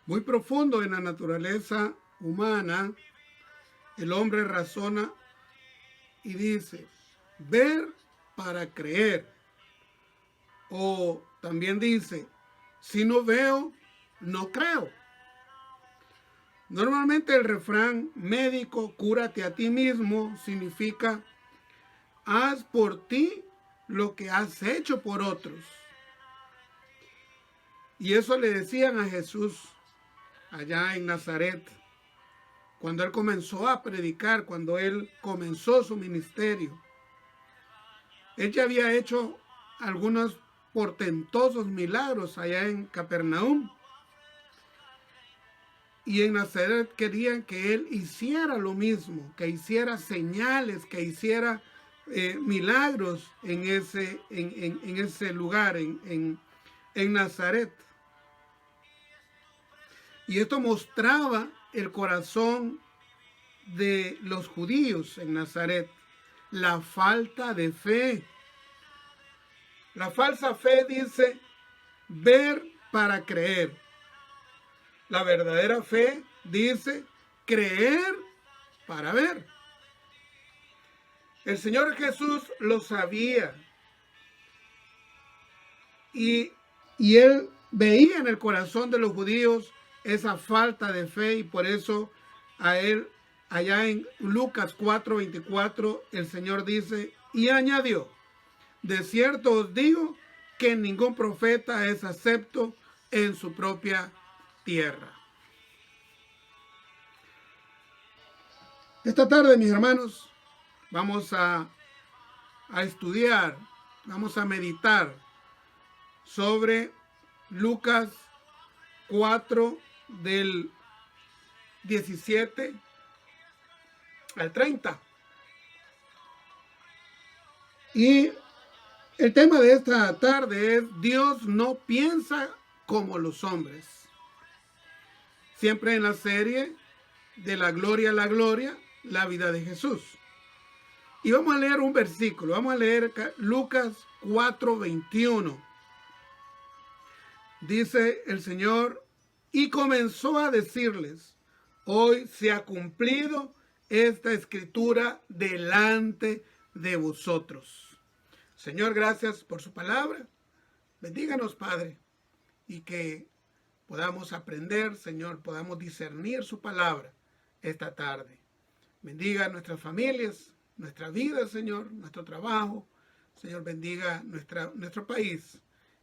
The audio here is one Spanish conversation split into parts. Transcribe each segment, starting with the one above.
Muy profundo en la naturaleza humana, el hombre razona y dice, ver para creer. O también dice, si no veo, no creo. Normalmente el refrán médico, cúrate a ti mismo, significa haz por ti lo que has hecho por otros. Y eso le decían a Jesús allá en Nazaret, cuando él comenzó a predicar, cuando él comenzó su ministerio. Él ya había hecho algunos portentosos milagros allá en Capernaum. Y en Nazaret querían que él hiciera lo mismo, que hiciera señales, que hiciera milagros en ese lugar, en Nazaret. Y esto mostraba el corazón de los judíos en Nazaret, la falta de fe. La falsa fe dice ver para creer. La verdadera fe dice creer para ver. El Señor Jesús lo sabía y él veía en el corazón de los judíos esa falta de fe y por eso a él, allá en Lucas 4:24, el Señor dice y añadió, de cierto os digo que ningún profeta es acepto en su propia tierra. Esta tarde, mis hermanos, vamos a estudiar, vamos a meditar sobre Lucas 4 del 17 al 30. Y el tema de esta tarde es Dios no piensa como los hombres. Siempre en la serie de la gloria a la gloria, la vida de Jesús. Y vamos a leer un versículo, vamos a leer Lucas 4:21. Dice el Señor, y comenzó a decirles, hoy se ha cumplido esta escritura delante de vosotros. Señor, gracias por su palabra. Bendíganos, Padre, y que podamos aprender, Señor, podamos discernir su palabra esta tarde. Bendiga nuestras familias, nuestra vida, Señor, nuestro trabajo. Señor, bendiga nuestro país.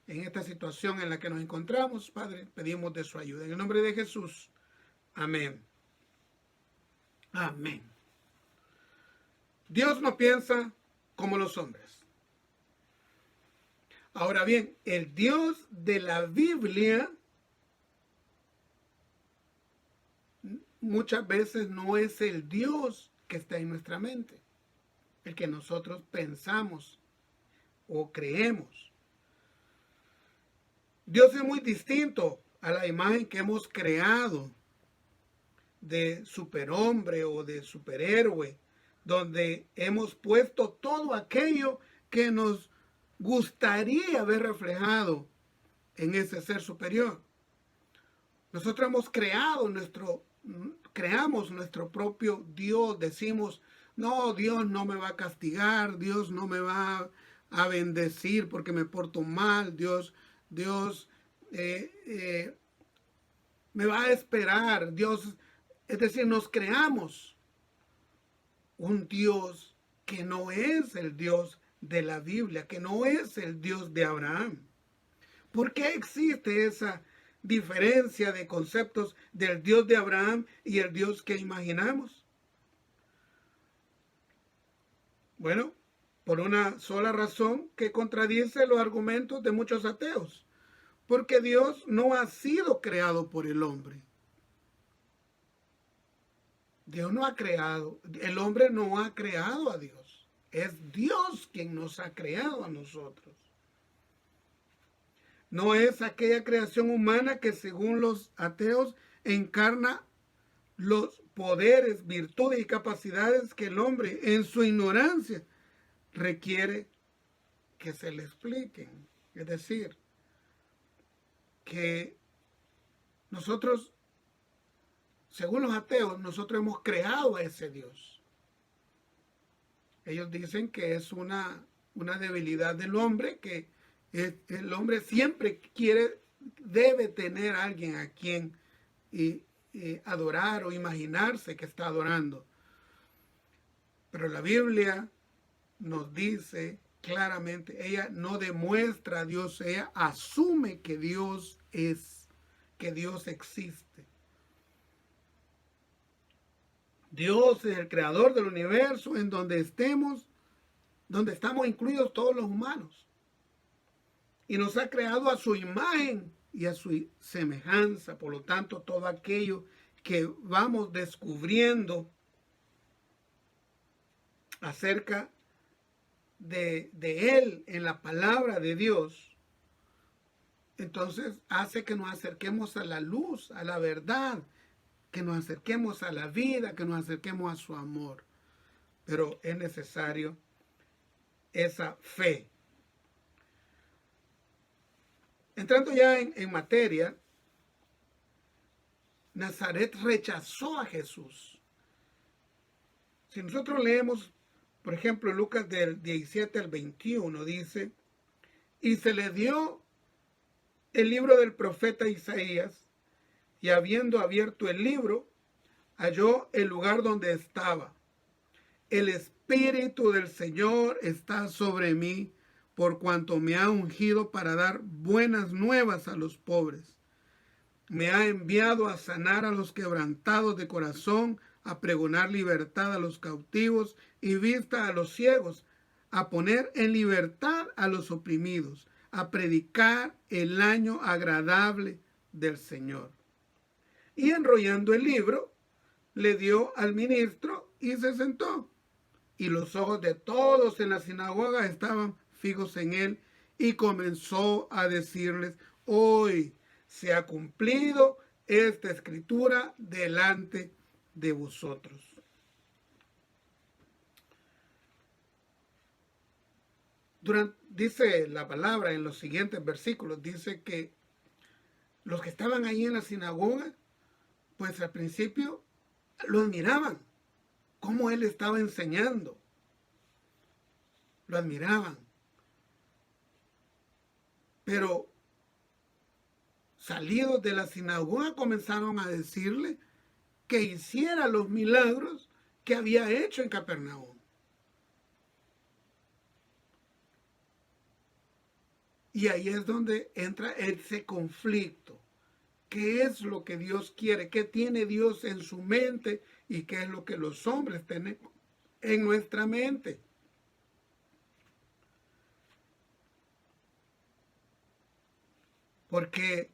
En esta situación en la que nos encontramos, Padre, pedimos de su ayuda. En el nombre de Jesús. Amén. Amén. Dios no piensa como los hombres. Ahora bien, el Dios de la Biblia muchas veces no es el Dios que está en nuestra mente, el que nosotros pensamos o creemos. Dios es muy distinto a la imagen que hemos creado de superhombre o de superhéroe, donde hemos puesto todo aquello que nos gustaría ver reflejado en ese ser superior. Nosotros hemos creamos nuestro propio Dios, decimos, no, Dios no me va a castigar, Dios no me va a bendecir porque me porto mal, Dios me va a esperar, Dios, es decir, nos creamos un Dios que no es el Dios de la Biblia, que no es el Dios de Abraham. ¿Por qué existe esa diferencia de conceptos del Dios de Abraham y el Dios que imaginamos? Bueno, por una sola razón que contradice los argumentos de muchos ateos. Porque Dios no ha sido creado por el hombre. Dios no ha creado, el hombre no ha creado a Dios. Es Dios quien nos ha creado a nosotros. No es aquella creación humana que según los ateos encarna los poderes, virtudes y capacidades que el hombre en su ignorancia requiere que se le expliquen. Es decir, que nosotros según los ateos, nosotros hemos creado a ese Dios. Ellos dicen que es una debilidad del hombre, que el hombre siempre debe tener a alguien a quien adorar o imaginarse que está adorando. Pero la Biblia nos dice claramente, ella no demuestra a Dios, ella asume que Dios existe. Dios es el creador del universo en donde estamos incluidos todos los humanos. Y nos ha creado a su imagen y a su semejanza. Por lo tanto, todo aquello que vamos descubriendo acerca de Él en la palabra de Dios, entonces hace que nos acerquemos a la luz, a la verdad, que nos acerquemos a la vida, que nos acerquemos a su amor. Pero es necesario esa fe. Entrando ya en materia, Nazaret rechazó a Jesús. Si nosotros leemos, por ejemplo, Lucas del 17 al 21, dice, y se le dio el libro del profeta Isaías, y habiendo abierto el libro, halló el lugar donde estaba. El Espíritu del Señor está sobre mí, por cuanto me ha ungido para dar buenas nuevas a los pobres. Me ha enviado a sanar a los quebrantados de corazón, a pregonar libertad a los cautivos y vista a los ciegos, a poner en libertad a los oprimidos, a predicar el año agradable del Señor. Y enrollando el libro, le dio al ministro y se sentó. Y los ojos de todos en la sinagoga estaban fijos en él, y comenzó a decirles, hoy se ha cumplido esta escritura delante de vosotros. Dice la palabra en los siguientes versículos, dice que los que estaban ahí en la sinagoga, pues al principio lo admiraban, cómo él estaba enseñando. Lo admiraban. Pero salidos de la sinagoga comenzaron a decirle que hiciera los milagros que había hecho en Capernaum. Y ahí es donde entra ese conflicto. ¿Qué es lo que Dios quiere? ¿Qué tiene Dios en su mente? ¿Y qué es lo que los hombres tenemos en nuestra mente? Porque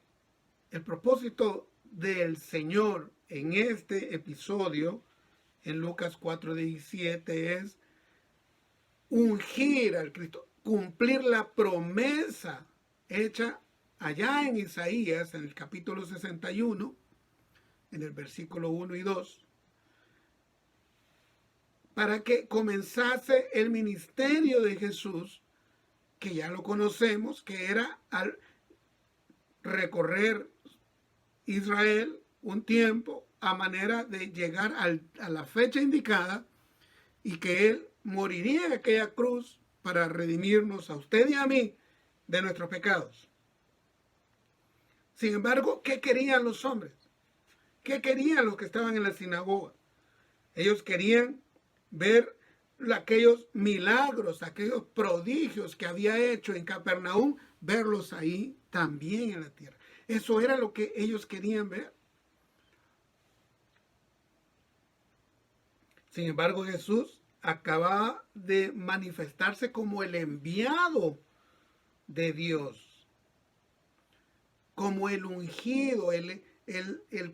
el propósito del Señor en este episodio, en Lucas 4:17, es ungir al Cristo, cumplir la promesa hecha allá en Isaías, en el capítulo 61, en el versículo 1 y 2, para que comenzase el ministerio de Jesús, que ya lo conocemos, que era al recorrer Israel un tiempo a manera de llegar a la fecha indicada, y que Él moriría en aquella cruz para redimirnos a usted y a mí de nuestros pecados. Sin embargo, ¿qué querían los hombres? ¿Qué querían los que estaban en la sinagoga? Ellos querían ver aquellos milagros, aquellos prodigios que había hecho en Capernaum, verlos ahí también en la tierra. Eso era lo que ellos querían ver. Sin embargo, Jesús acababa de manifestarse como el enviado de Dios, como el ungido, el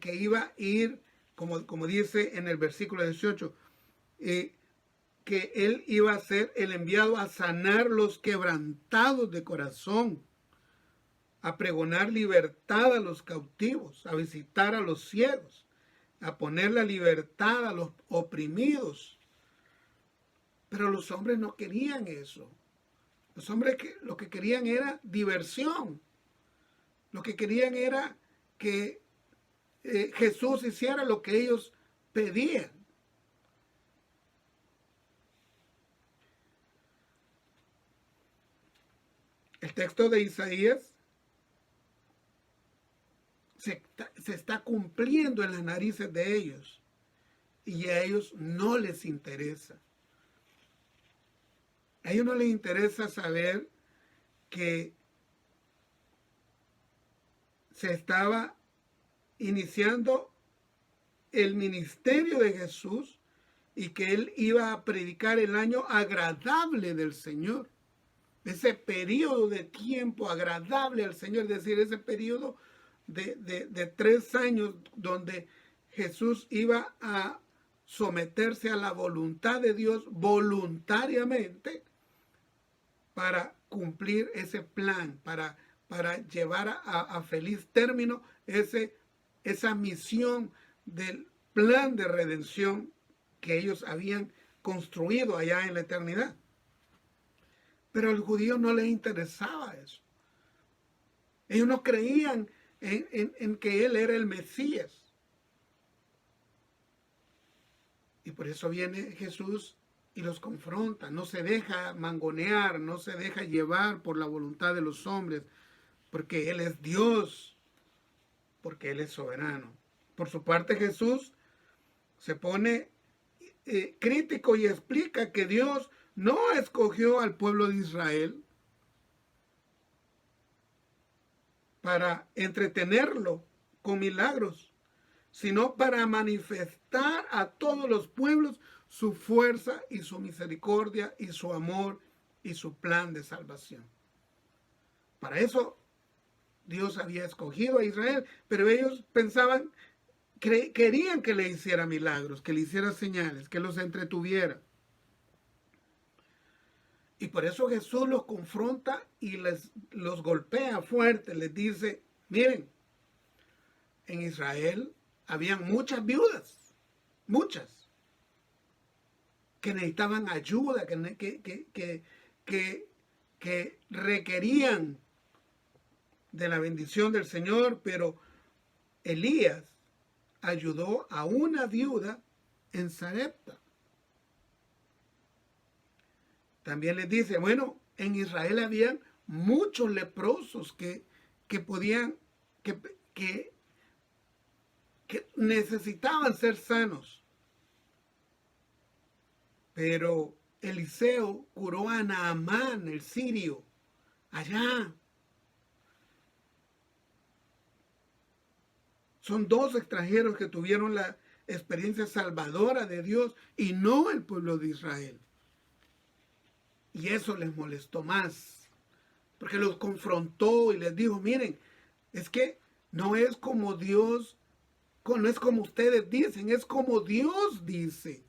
que iba a ir, como dice en el versículo 18, que él iba a ser el enviado a sanar los quebrantados de corazón, a pregonar libertad a los cautivos, a visitar a los ciegos, a poner la libertad a los oprimidos. Pero los hombres no querían eso. Los hombres lo que querían era diversión. Lo que querían era que Jesús hiciera lo que ellos pedían. El texto de Isaías se está cumpliendo en las narices de ellos y a ellos no les interesa. A ellos no les interesa saber que se estaba iniciando el ministerio de Jesús y que él iba a predicar el año agradable del Señor. Ese periodo de tiempo agradable al Señor, es decir, ese periodo de 3 años donde Jesús iba a someterse a la voluntad de Dios voluntariamente para cumplir ese plan, para llevar a feliz término esa misión del plan de redención que ellos habían construido allá en la eternidad. Pero al judío no les interesaba eso. Ellos no creían en que él era el Mesías. Y por eso viene Jesús y los confronta. No se deja mangonear, no se deja llevar por la voluntad de los hombres, porque Él es Dios, porque Él es soberano. Por su parte, Jesús se pone crítico y explica que Dios no escogió al pueblo de Israel para entretenerlo con milagros, sino para manifestar a todos los pueblos su fuerza y su misericordia y su amor y su plan de salvación. Para eso Dios había escogido a Israel, pero ellos pensaban, querían que le hiciera milagros, que le hiciera señales, que los entretuviera. Y por eso Jesús los confronta y los golpea fuerte, les dice, miren, en Israel habían muchas viudas, muchas, que necesitaban ayuda, que requerían de la bendición del Señor, pero Elías ayudó a una viuda en Sarepta. También les dice, bueno, en Israel habían muchos leprosos que necesitaban ser sanos. Pero Eliseo curó a Naamán, el sirio, allá. Son 2 extranjeros que tuvieron la experiencia salvadora de Dios y no el pueblo de Israel. Y eso les molestó más, porque los confrontó y les dijo, miren, es que no es como Dios, no es como ustedes dicen, es como Dios dice.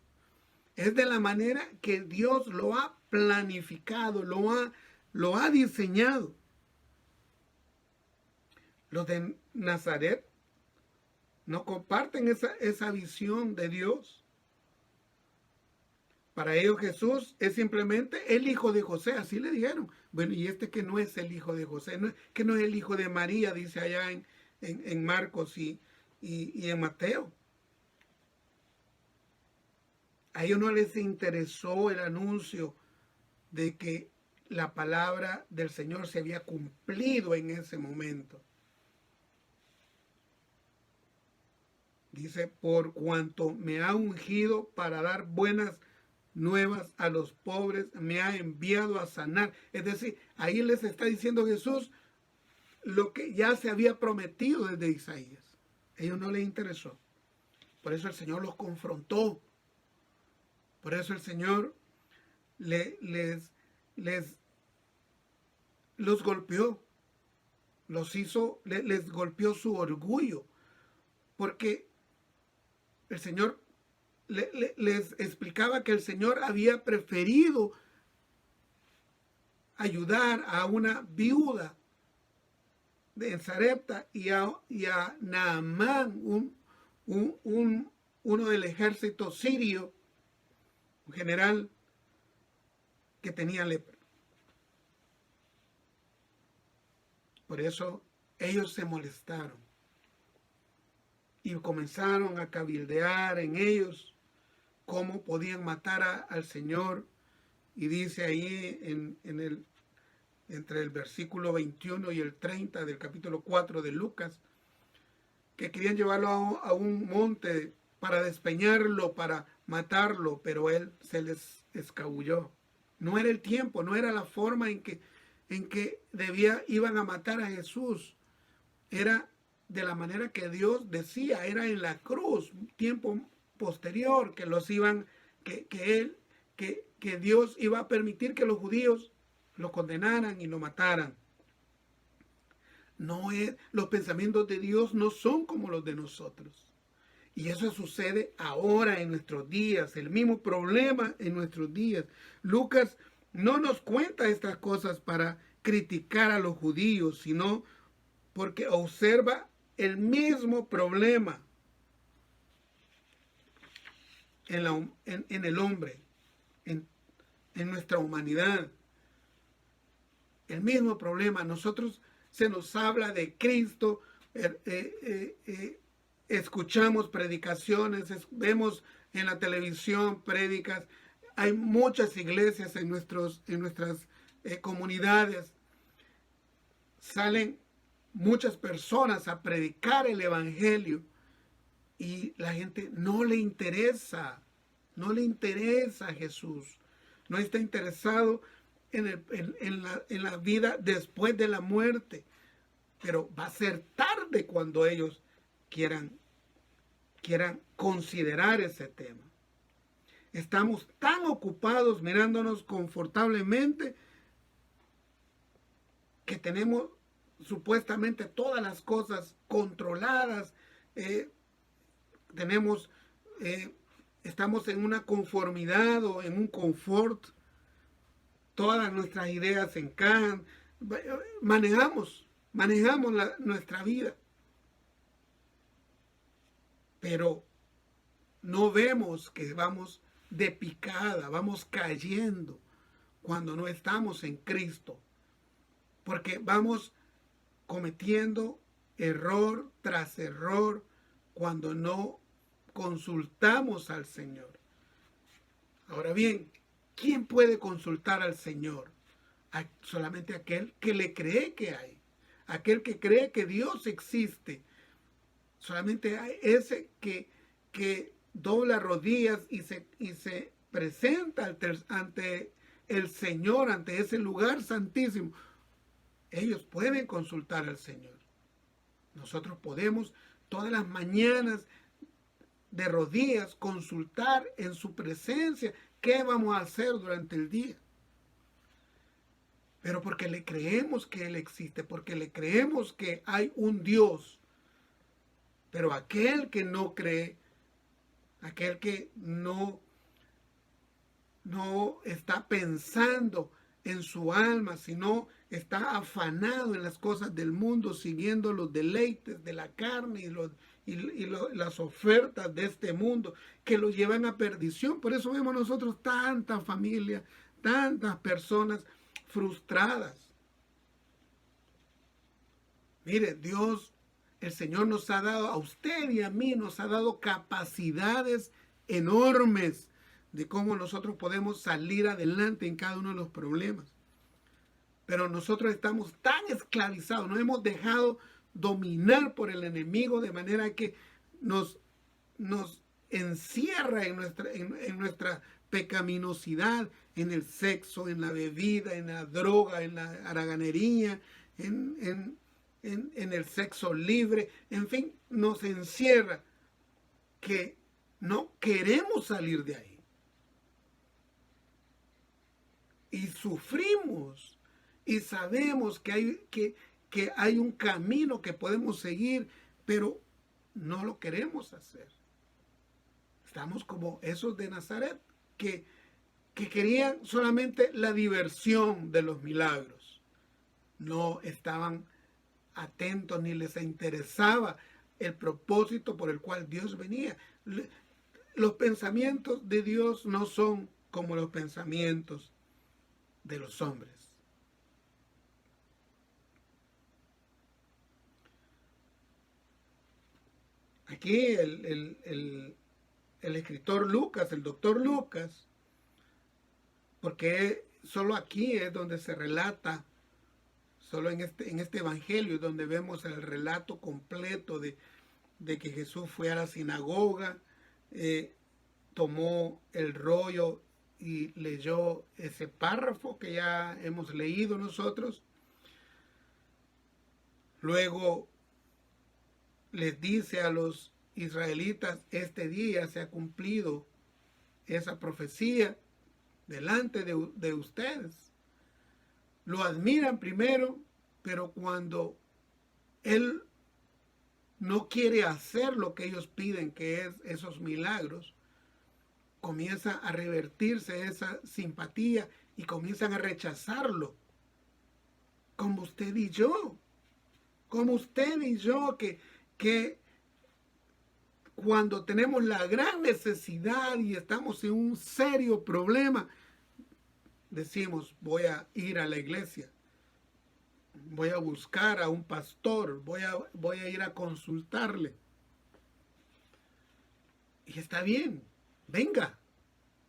Es de la manera que Dios lo ha planificado, lo ha diseñado. Los de Nazaret no comparten esa visión de Dios. Para ellos Jesús es simplemente el hijo de José, así le dijeron. Bueno, y este que no es el hijo de José, que no es el hijo de María, dice allá en Marcos y en Mateo. A ellos no les interesó el anuncio de que la palabra del Señor se había cumplido en ese momento. Dice, por cuanto me ha ungido para dar buenas nuevas a los pobres, me ha enviado a sanar. Es decir, ahí les está diciendo Jesús lo que ya se había prometido desde Isaías. A ellos no les interesó. Por eso el Señor los confrontó. Por eso el Señor los golpeó. Les golpeó su orgullo. Porque el Señor les explicaba que el Señor había preferido ayudar a una viuda de Sarepta y a Naamán, uno del ejército sirio, un general que tenía lepra. Por eso ellos se molestaron. y comenzaron a cabildear en ellos cómo podían matar al Señor. Y dice ahí entre el versículo 21 y el 30 del capítulo 4 de Lucas, que querían llevarlo a un monte para despeñarlo, para matarlo, pero él se les escabulló. No era el tiempo, no era la forma en que iban a matar a Jesús. Era de la manera que Dios decía, era en la cruz, tiempo posterior, que los iban, que Dios iba a permitir que los judíos lo condenaran y lo mataran. No es, los pensamientos de Dios no son como los de nosotros. Y eso sucede ahora en nuestros días, el mismo problema en nuestros días. Lucas no nos cuenta estas cosas para criticar a los judíos, sino porque observa el mismo problema en el hombre, en nuestra humanidad. El mismo problema. Nosotros se nos habla de Cristo, escuchamos predicaciones, vemos en la televisión prédicas. Hay muchas iglesias en nuestras comunidades. Salen muchas personas a predicar el evangelio y la gente no le interesa a Jesús. No está interesado en la vida después de la muerte. Pero va a ser tarde cuando ellos quieran considerar ese tema. Estamos tan ocupados mirándonos confortablemente que tenemos supuestamente todas las cosas controladas. Estamos en una conformidad o en un confort. Todas nuestras ideas se encajan. Manejamos nuestra vida. Pero no vemos que vamos de picada, vamos cayendo cuando no estamos en Cristo. Porque vamos cometiendo error tras error cuando no consultamos al Señor. Ahora bien, ¿quién puede consultar al Señor? Solamente aquel que le cree que hay, aquel que cree que Dios existe. Solamente hay ese que dobla rodillas y se presenta ante el Señor, ante ese lugar santísimo. Ellos pueden consultar al Señor. Nosotros podemos todas las mañanas de rodillas consultar en su presencia qué vamos a hacer durante el día. Pero porque le creemos que Él existe, porque le creemos que hay un Dios. Pero aquel que no cree, aquel que no está pensando en su alma, sino está afanado en las cosas del mundo, siguiendo los deleites de la carne y las ofertas de este mundo que lo llevan a perdición. Por eso vemos nosotros tantas familias, tantas personas frustradas. Mire, Dios, el Señor nos ha dado, a usted y a mí, nos ha dado capacidades enormes de cómo nosotros podemos salir adelante en cada uno de los problemas. Pero nosotros estamos tan esclavizados, nos hemos dejado dominar por el enemigo de manera que nos encierra en nuestra pecaminosidad, en el sexo, en la bebida, en la droga, en la haraganería, en el sexo libre, en fin, nos encierra que no queremos salir de ahí. Y sufrimos y sabemos que hay un camino que podemos seguir, pero no lo queremos hacer. Estamos como esos de Nazaret que querían solamente la diversión de los milagros. No estaban atentos ni les interesaba el propósito por el cual Dios venía. Los pensamientos de Dios no son como los pensamientos de los hombres. Aquí el escritor Lucas, el doctor Lucas, porque solo aquí es donde se relata, solo en este evangelio es donde vemos el relato completo de que Jesús fue a la sinagoga, tomó el rollo y leyó ese párrafo que ya hemos leído nosotros. Luego les dice a los israelitas, este día se ha cumplido esa profecía delante de ustedes. Lo admiran primero, pero cuando él no quiere hacer lo que ellos piden, que es esos milagros, comienza a revertirse esa simpatía y comienzan a rechazarlo. Como usted y yo. Como usted y yo, que cuando tenemos la gran necesidad y estamos en un serio problema, decimos, voy a ir a la iglesia, voy a buscar a un pastor, voy a ir a consultarle. Y está bien, venga,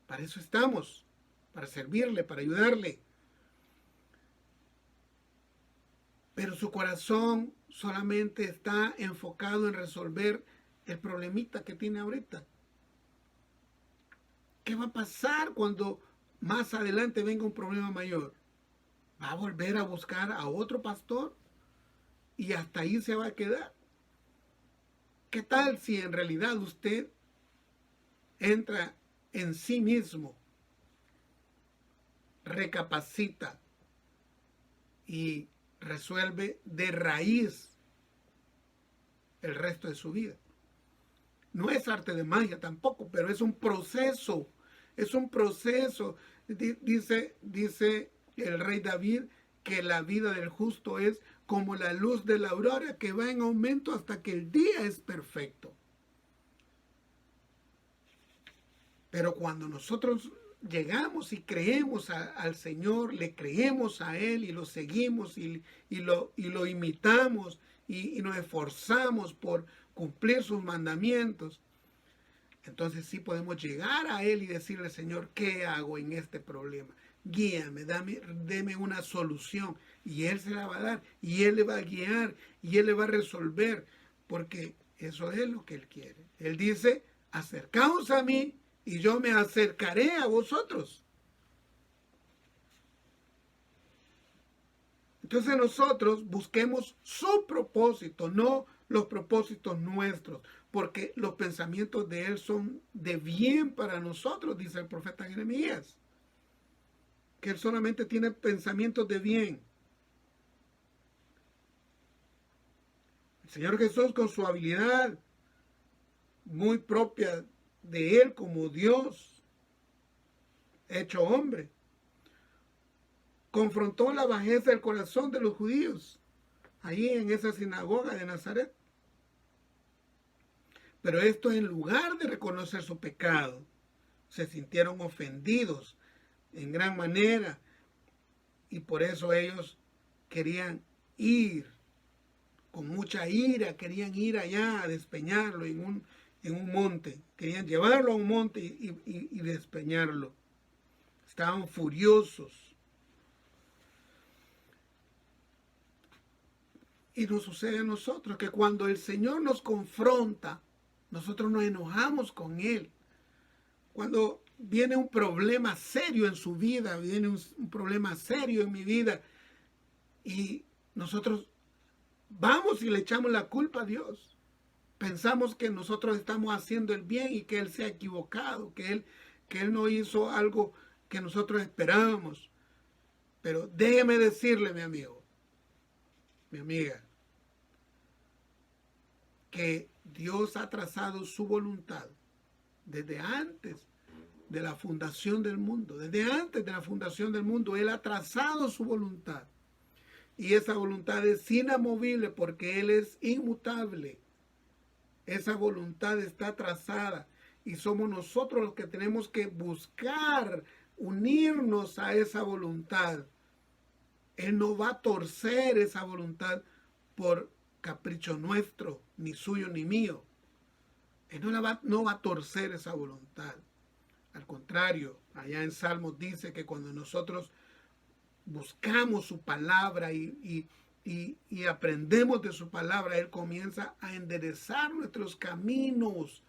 para eso estamos, para servirle, para ayudarle. Pero su corazón solamente está enfocado en resolver el problemita que tiene ahorita. ¿Qué va a pasar cuando más adelante venga un problema mayor? ¿Va a volver a buscar a otro pastor? Y hasta ahí se va a quedar. ¿Qué tal si en realidad usted entra en sí mismo, recapacita y resuelve de raíz el resto de su vida? No es arte de magia tampoco, pero es un proceso. Es un proceso. Dice el rey David que la vida del justo es como la luz de la aurora que va en aumento hasta que el día es perfecto. Pero cuando nosotros llegamos y creemos al Señor, le creemos a Él y lo seguimos y lo imitamos y nos esforzamos por cumplir sus mandamientos, entonces sí podemos llegar a Él y decirle, Señor, ¿qué hago en este problema? Guíame, deme una solución. Y Él se la va a dar, y Él le va a guiar, y Él le va a resolver, porque eso es lo que Él quiere. Él dice, acercaos a mí, y yo me acercaré a vosotros. Entonces nosotros busquemos su propósito, no los propósitos nuestros, porque los pensamientos de Él son de bien para nosotros, dice el profeta Jeremías, que Él solamente tiene pensamientos de bien. El Señor Jesús, con su habilidad muy propia de Él como Dios, hecho hombre, confrontó la bajeza del corazón de los judíos, ahí en esa sinagoga de Nazaret. Pero esto, en lugar de reconocer su pecado, se sintieron ofendidos en gran manera y por eso ellos querían ir con mucha ira, querían ir allá a despeñarlo en un monte, querían llevarlo a un monte y despeñarlo. Estaban furiosos. Y nos sucede a nosotros que cuando el Señor nos confronta, nosotros nos enojamos con Él. Cuando viene un problema serio en su vida, viene un problema serio en mi vida, y nosotros vamos y le echamos la culpa a Dios. Pensamos que nosotros estamos haciendo el bien y que Él se ha equivocado, que Él no hizo algo que nosotros esperábamos. Pero déjeme decirle, mi amigo, mi amiga, que Dios ha trazado su voluntad desde antes de la fundación del mundo. Desde antes de la fundación del mundo, Él ha trazado su voluntad. Y esa voluntad es inamovible porque Él es inmutable. Esa voluntad está trazada y somos nosotros los que tenemos que buscar unirnos a esa voluntad. Él no va a torcer esa voluntad por capricho nuestro, ni suyo ni mío. Él no va a torcer esa voluntad. Al contrario, allá en Salmos dice que cuando nosotros buscamos su palabra y aprendemos de su palabra, Él comienza a enderezar nuestros caminos.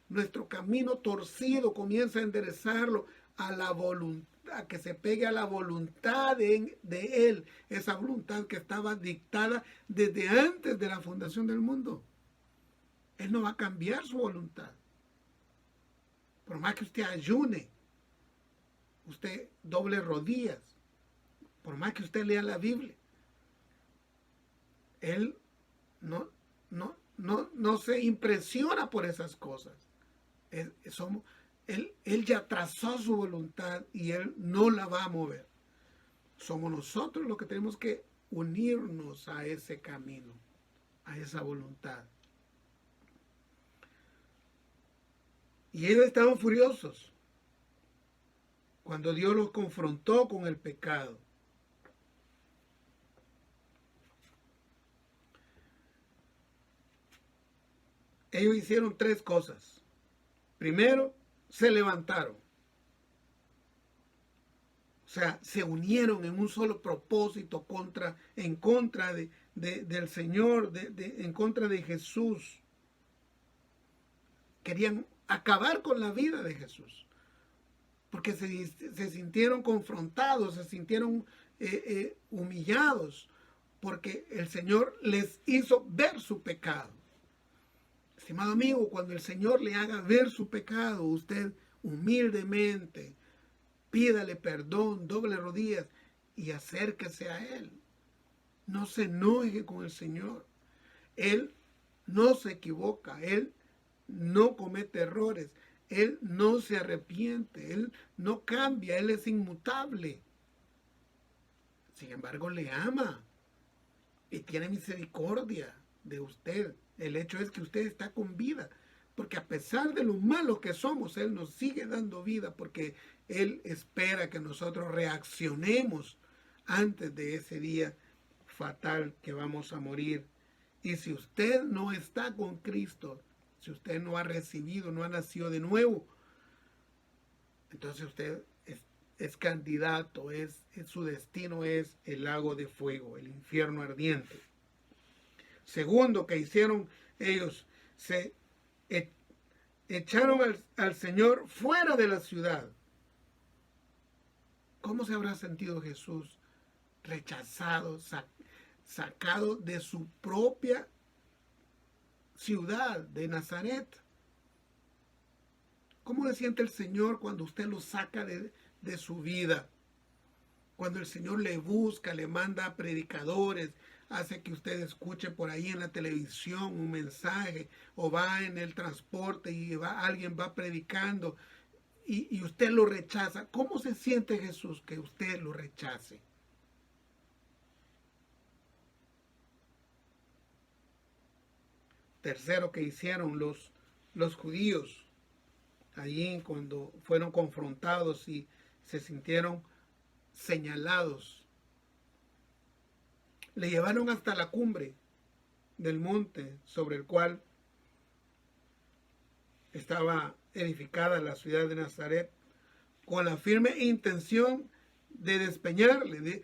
Nuestro camino torcido comienza a enderezarlo a la voluntad, que se pegue a la voluntad de Él, esa voluntad que estaba dictada desde antes de la fundación del mundo. Él no va a cambiar su voluntad. Por más que usted ayune, usted doble rodillas, por más que usted lea la Biblia, Él no se impresiona por esas cosas. Él ya trazó su voluntad y Él no la va a mover. Somos nosotros los que tenemos que unirnos a ese camino, a esa voluntad. Y ellos estaban furiosos cuando Dios los confrontó con el pecado. Ellos hicieron tres cosas. Primero, se levantaron. O sea, se unieron en un solo propósito en contra del Señor, en contra de Jesús. Querían acabar con la vida de Jesús. Porque se sintieron confrontados, se sintieron humillados. Porque el Señor les hizo ver su pecado. Estimado amigo, cuando el Señor le haga ver su pecado, usted humildemente pídale perdón, doble rodillas y acérquese a Él. No se enoje con el Señor. Él no se equivoca, Él no comete errores, Él no se arrepiente, Él no cambia, Él es inmutable. Sin embargo, le ama y tiene misericordia de usted. El hecho es que usted está con vida, porque a pesar de lo malos que somos, Él nos sigue dando vida, porque Él espera que nosotros reaccionemos antes de ese día fatal que vamos a morir. Y si usted no está con Cristo, si usted no ha recibido, no ha nacido de nuevo, entonces usted es candidato, su destino es el lago de fuego, el infierno ardiente. Segundo que hicieron ellos, se echaron al Señor fuera de la ciudad. ¿Cómo se habrá sentido Jesús rechazado, sacado de su propia ciudad de Nazaret? ¿Cómo se siente el Señor cuando usted lo saca de su vida? Cuando el Señor le busca, le manda predicadores, hace que usted escuche por ahí en la televisión un mensaje, o va en el transporte y alguien va predicando y usted lo rechaza. ¿Cómo se siente Jesús que usted lo rechace? Tercero que hicieron los judíos allí cuando fueron confrontados y se sintieron señalados. Le llevaron hasta la cumbre del monte sobre el cual estaba edificada la ciudad de Nazaret, con la firme intención de despeñarle,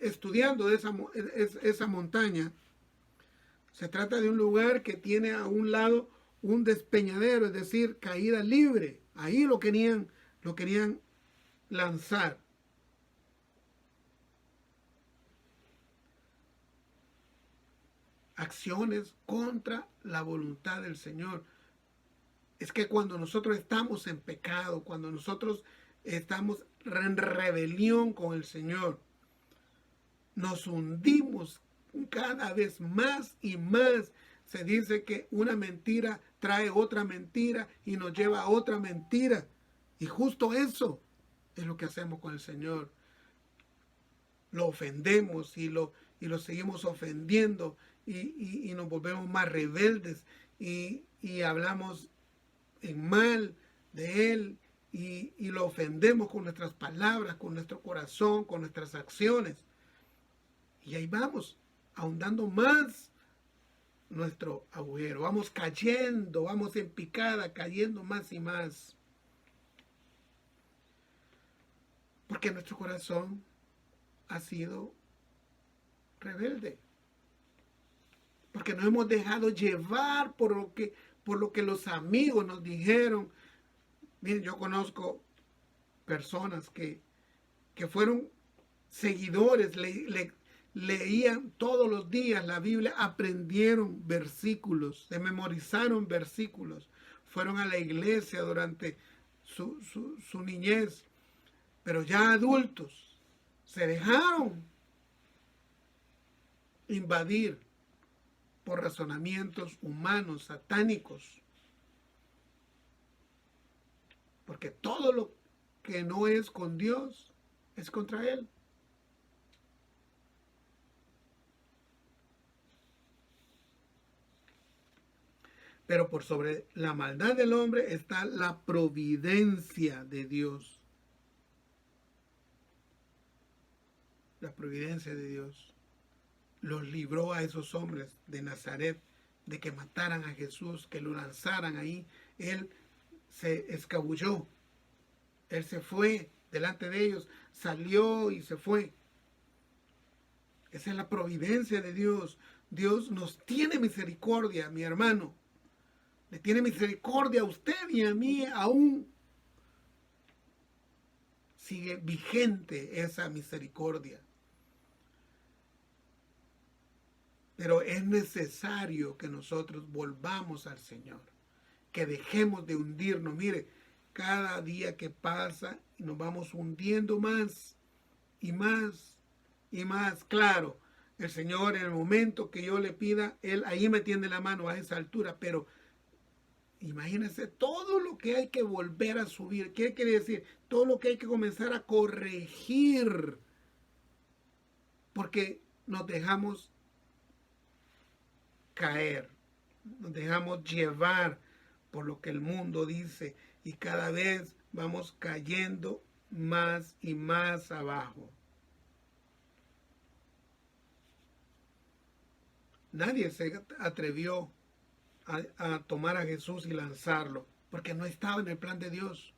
estudiando esa montaña. Se trata de un lugar que tiene a un lado un despeñadero, es decir, caída libre. Ahí lo querían lanzar. Acciones contra la voluntad del Señor. Es que cuando nosotros estamos en pecado, cuando nosotros estamos en rebelión con el Señor, nos hundimos cada vez más y más. Se dice que una mentira trae otra mentira y nos lleva a otra mentira. Y justo eso es lo que hacemos con el Señor. Lo ofendemos y lo seguimos ofendiendo y nos volvemos más rebeldes y hablamos en mal de Él y lo ofendemos con nuestras palabras, con nuestro corazón, con nuestras acciones. Y ahí vamos, ahondando más nuestro agujero. Vamos cayendo, vamos en picada, cayendo más y más. Porque nuestro corazón ha sido rebelde. Porque nos hemos dejado llevar por lo que los amigos nos dijeron. Miren, yo conozco personas que fueron seguidores, leían todos los días la Biblia, aprendieron versículos, se memorizaron versículos, fueron a la iglesia durante su niñez, pero ya adultos se dejaron invadir por razonamientos humanos, satánicos, porque todo lo que no es con Dios es contra Él. Pero por sobre la maldad del hombre está la providencia de Dios. La providencia de Dios los libró a esos hombres de Nazaret de que mataran a Jesús, que lo lanzaran ahí. Él se escabulló. Él se fue delante de ellos, salió y se fue. Esa es la providencia de Dios. Dios nos tiene misericordia, mi hermano. Le tiene misericordia a usted y a mí aún. Sigue vigente esa misericordia. Pero es necesario que nosotros volvamos al Señor. Que dejemos de hundirnos. Mire, cada día que pasa nos vamos hundiendo más y más y más. Claro, el Señor en el momento que yo le pida, Él ahí me tiende la mano a esa altura, pero imagínense todo lo que hay que volver a subir. ¿Qué quiere decir? Todo lo que hay que comenzar a corregir. Porque nos dejamos caer, nos dejamos llevar por lo que el mundo dice y cada vez vamos cayendo más y más abajo. Nadie se atrevió a tomar a Jesús y lanzarlo, porque no estaba en el plan de Dios.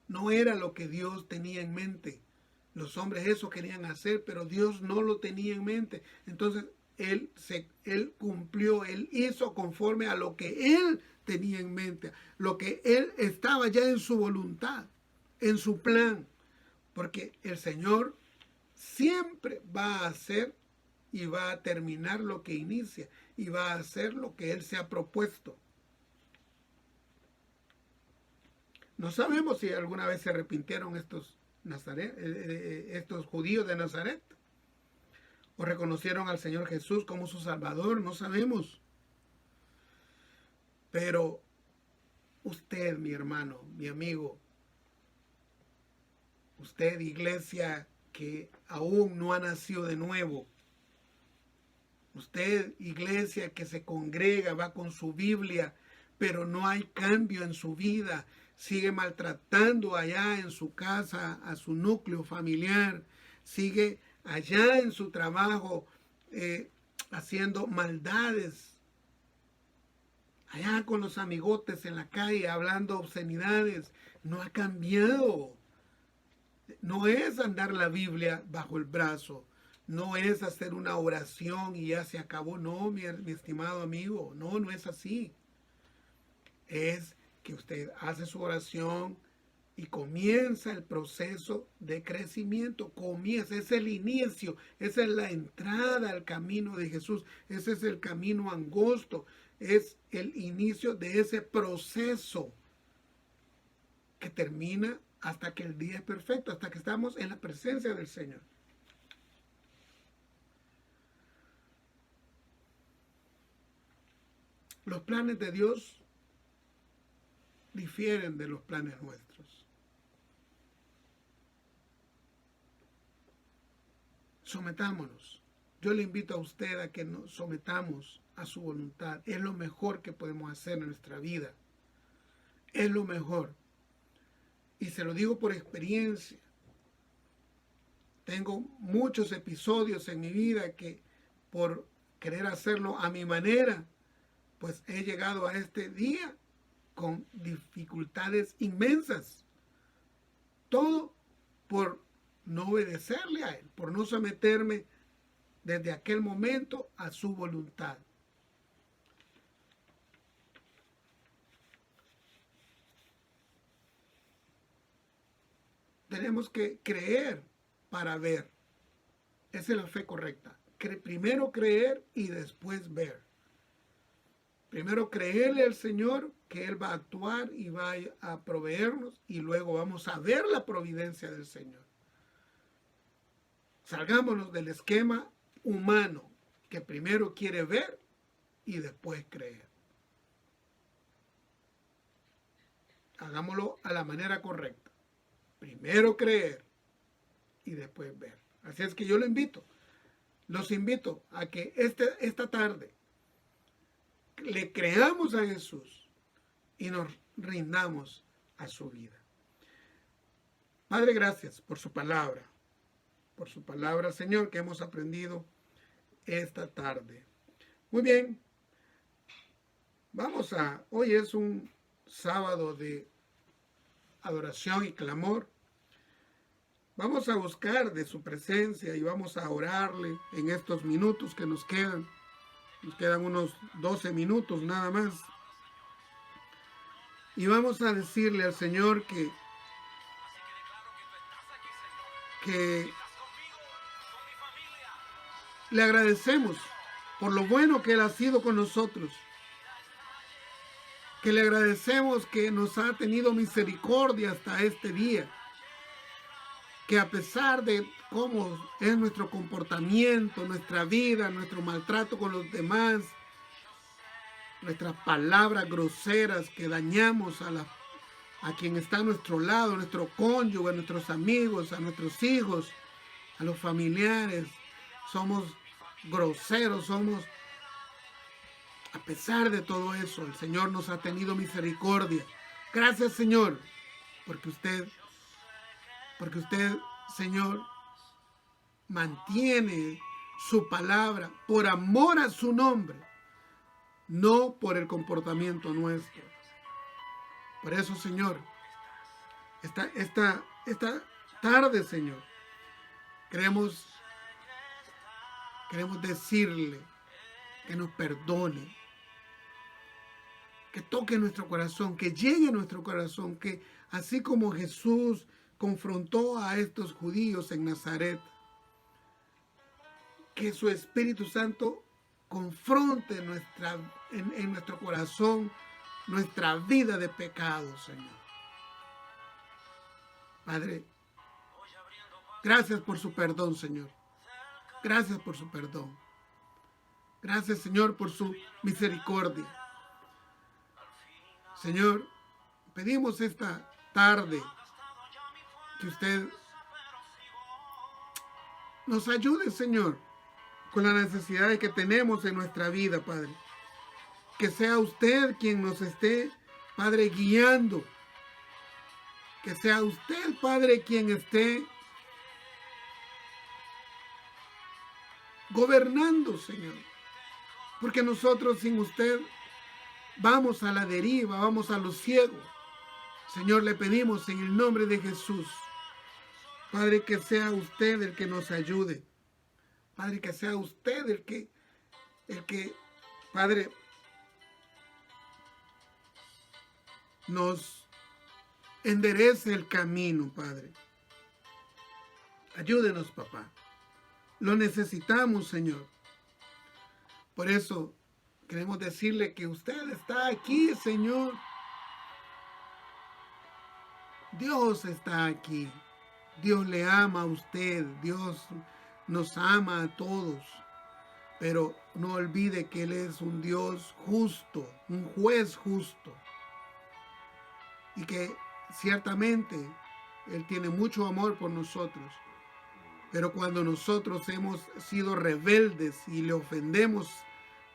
No era lo que Dios tenía en mente. Los hombres eso querían hacer, pero Dios no lo tenía en mente. Entonces Él cumplió, Él hizo conforme a lo que Él tenía en mente, lo que Él estaba ya en su voluntad, en su plan. Porque el Señor siempre va a hacer y va a terminar lo que inicia y va a hacer lo que Él se ha propuesto. No sabemos si alguna vez se arrepintieron estos judíos de Nazaret o reconocieron al Señor Jesús como su Salvador, no sabemos. Pero usted, mi hermano, mi amigo, usted, iglesia que aún no ha nacido de nuevo, usted, iglesia que se congrega, va con su Biblia, pero no hay cambio en su vida, sigue maltratando allá en su casa a su núcleo familiar, sigue allá en su trabajo haciendo maldades, allá con los amigotes en la calle hablando obscenidades, no ha cambiado. No es andar la Biblia bajo el brazo, no es hacer una oración y ya se acabó, no, mi estimado amigo, no, no es así. Es que usted hace su oración y comienza el proceso de crecimiento, comienza, es el inicio, esa es la entrada al camino de Jesús, ese es el camino angosto, es el inicio de ese proceso que termina hasta que el día es perfecto, hasta que estamos en la presencia del Señor. Los planes de Dios difieren de los planes nuestros. Sometámonos. Yo le invito a usted a que nos sometamos a su voluntad. Es lo mejor que podemos hacer en nuestra vida. Es lo mejor. Y se lo digo por experiencia. Tengo muchos episodios en mi vida que por querer hacerlo a mi manera, pues he llegado a este día con dificultades inmensas. Todo por no obedecerle a Él, por no someterme desde aquel momento a su voluntad. Tenemos que creer para ver. Esa es la fe correcta. Primero creer y después ver. Primero creerle al Señor que Él va a actuar y va a proveernos, y luego vamos a ver la providencia del Señor. Salgámonos del esquema humano que primero quiere ver y después creer. Hagámoslo a la manera correcta. Primero creer y después ver. Así es que yo los invito a que esta tarde le creamos a Jesús y nos rindamos a su vida. Padre, gracias por su palabra, Señor, que hemos aprendido esta tarde. Muy bien, hoy es un sábado de adoración y clamor. Vamos a buscar de su presencia y vamos a orarle en estos minutos que nos quedan. Nos quedan unos 12 minutos nada más. Y vamos a decirle al Señor que le agradecemos por lo bueno que Él ha sido con nosotros. Que le agradecemos que nos ha tenido misericordia hasta este día. Que a pesar de cómo es nuestro comportamiento, nuestra vida, nuestro maltrato con los demás, nuestras palabras groseras que dañamos a quien está a nuestro lado, a nuestro cónyuge, a nuestros amigos, a nuestros hijos, a los familiares, somos groseros, a pesar de todo eso, el Señor nos ha tenido misericordia. Gracias, Señor, porque usted, Señor, mantiene su palabra por amor a su nombre, no por el comportamiento nuestro. Por eso, Señor, esta tarde, Señor, queremos decirle que nos perdone, que toque nuestro corazón, que llegue a nuestro corazón, que así como Jesús confrontó a estos judíos en Nazaret, que su Espíritu Santo confronte en nuestro corazón nuestra vida de pecado, Señor. Padre, gracias por su perdón, Señor. Gracias por su perdón. Gracias, Señor, por su misericordia. Señor, pedimos esta tarde que usted nos ayude, Señor, con las necesidades que tenemos en nuestra vida, Padre. Que sea usted quien nos esté, Padre, guiando. Que sea usted, Padre, quien esté gobernando, Señor. Porque nosotros sin usted vamos a la deriva, vamos a lo ciego. Señor, le pedimos en el nombre de Jesús, Padre, que sea usted el que nos ayude. Padre, que sea usted el que, Padre, nos enderece el camino, Padre. Ayúdenos, papá. Lo necesitamos, Señor. Por eso queremos decirle que usted está aquí, Señor. Dios está aquí. Dios le ama a usted. Dios nos ama a todos. Pero no olvide que Él es un Dios justo, un juez justo. Y que ciertamente Él tiene mucho amor por nosotros. Pero cuando nosotros hemos sido rebeldes y le ofendemos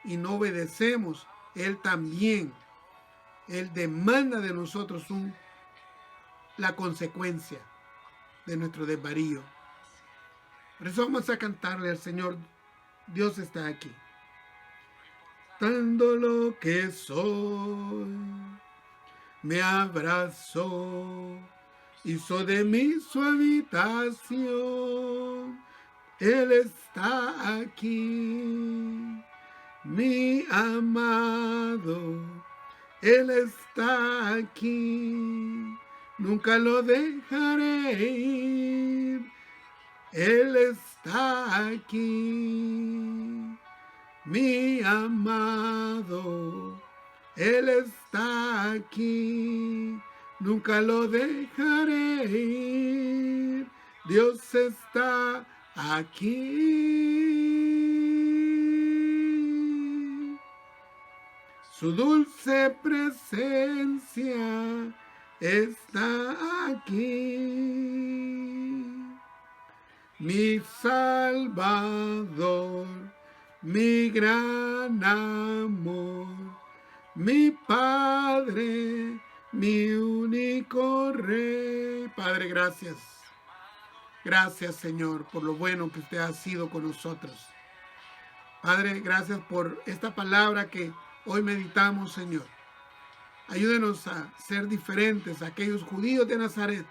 y no obedecemos, Él también, Él demanda de nosotros la consecuencia de nuestro desvarío. Por eso vamos a cantarle al Señor, Dios está aquí. dando lo que soy. Me abrazó, hizo de mí su habitación. Él está aquí, mi amado. Él está aquí, nunca lo dejaré ir. Él está aquí, mi amado. Él está aquí, nunca lo dejaré ir. Dios está aquí. Su dulce presencia está aquí. Mi Salvador, mi gran amor, mi Padre, mi único Rey. Padre, gracias. Gracias, Señor, por lo bueno que usted ha sido con nosotros. Padre, gracias por esta palabra que hoy meditamos, Señor. Ayúdenos a ser diferentes a aquellos judíos de Nazaret,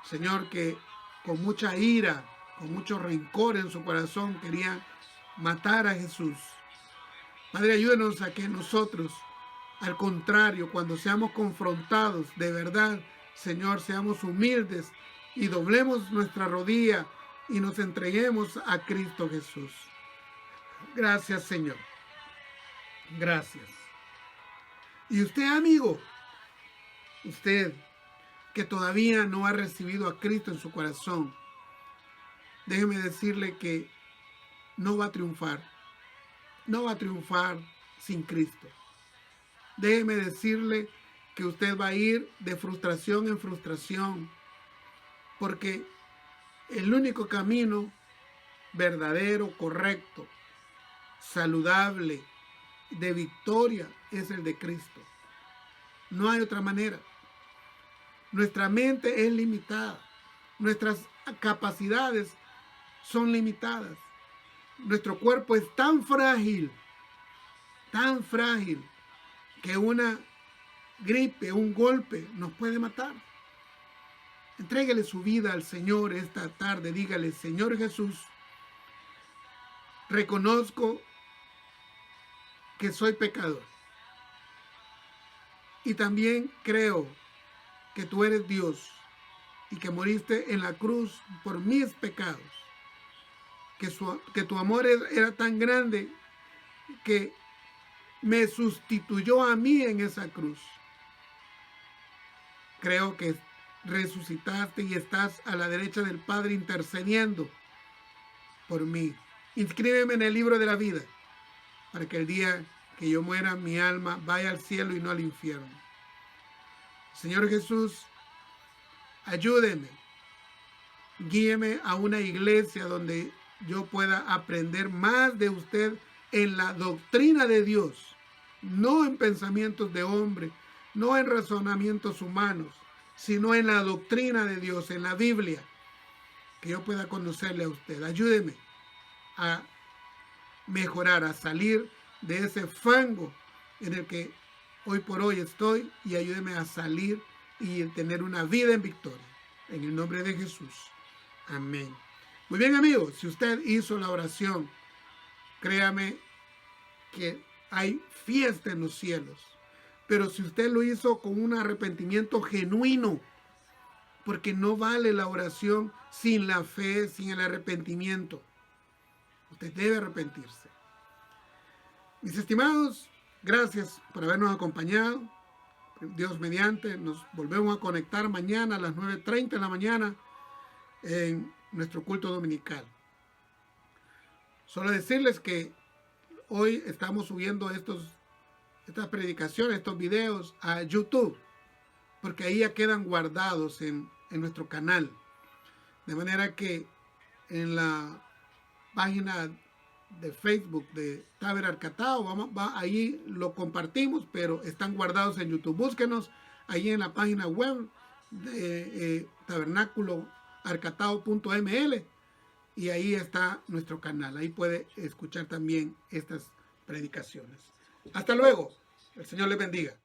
Señor, que con mucha ira, con mucho rencor en su corazón querían matar a Jesús. Padre, ayúdenos a que nosotros, al contrario, cuando seamos confrontados de verdad, Señor, seamos humildes y doblemos nuestra rodilla y nos entreguemos a Cristo Jesús. Gracias, Señor. Gracias. Y usted, amigo, usted que todavía no ha recibido a Cristo en su corazón, déjeme decirle que no va a triunfar. No va a triunfar sin Cristo. Déjeme decirle que usted va a ir de frustración en frustración, porque el único camino verdadero, correcto, saludable, de victoria es el de Cristo. No hay otra manera. Nuestra mente es limitada. Nuestras capacidades son limitadas. Nuestro cuerpo es tan frágil, que una gripe, un golpe nos puede matar. Entréguele su vida al Señor esta tarde. Dígale: Señor Jesús, reconozco que soy pecador. Y también creo que tú eres Dios y que moriste en la cruz por mis pecados. Que tu amor era tan grande que me sustituyó a mí en esa cruz. Creo que resucitaste y estás a la derecha del Padre intercediendo por mí. Inscríbeme en el libro de la vida para que el día que yo muera mi alma vaya al cielo y no al infierno. Señor Jesús, ayúdeme, guíeme a una iglesia donde yo pueda aprender más de usted en la doctrina de Dios, no en pensamientos de hombre, no en razonamientos humanos, sino en la doctrina de Dios, en la Biblia, que yo pueda conocerle a usted. Ayúdeme a mejorar, a salir de ese fango en el que hoy por hoy estoy, y ayúdeme a salir y tener una vida en victoria. En el nombre de Jesús. Amén. Muy bien, amigos, si usted hizo la oración, créame que hay fiesta en los cielos. Pero si usted lo hizo con un arrepentimiento genuino, porque no vale la oración sin la fe, sin el arrepentimiento. Usted debe arrepentirse. Mis estimados, gracias por habernos acompañado. Dios mediante, nos volvemos a conectar mañana a las 9:30 de la mañana en nuestro culto dominical. Solo decirles que hoy estamos subiendo estas predicaciones, estos videos a YouTube, porque ahí ya quedan guardados en nuestro canal. De manera que en la página de Facebook de Taber Arcatao, ahí lo compartimos, pero están guardados en YouTube. Búsquenos ahí en la página web de tabernáculoarcatao.ml y ahí está nuestro canal. Ahí puede escuchar también estas predicaciones. Hasta luego. El Señor les bendiga.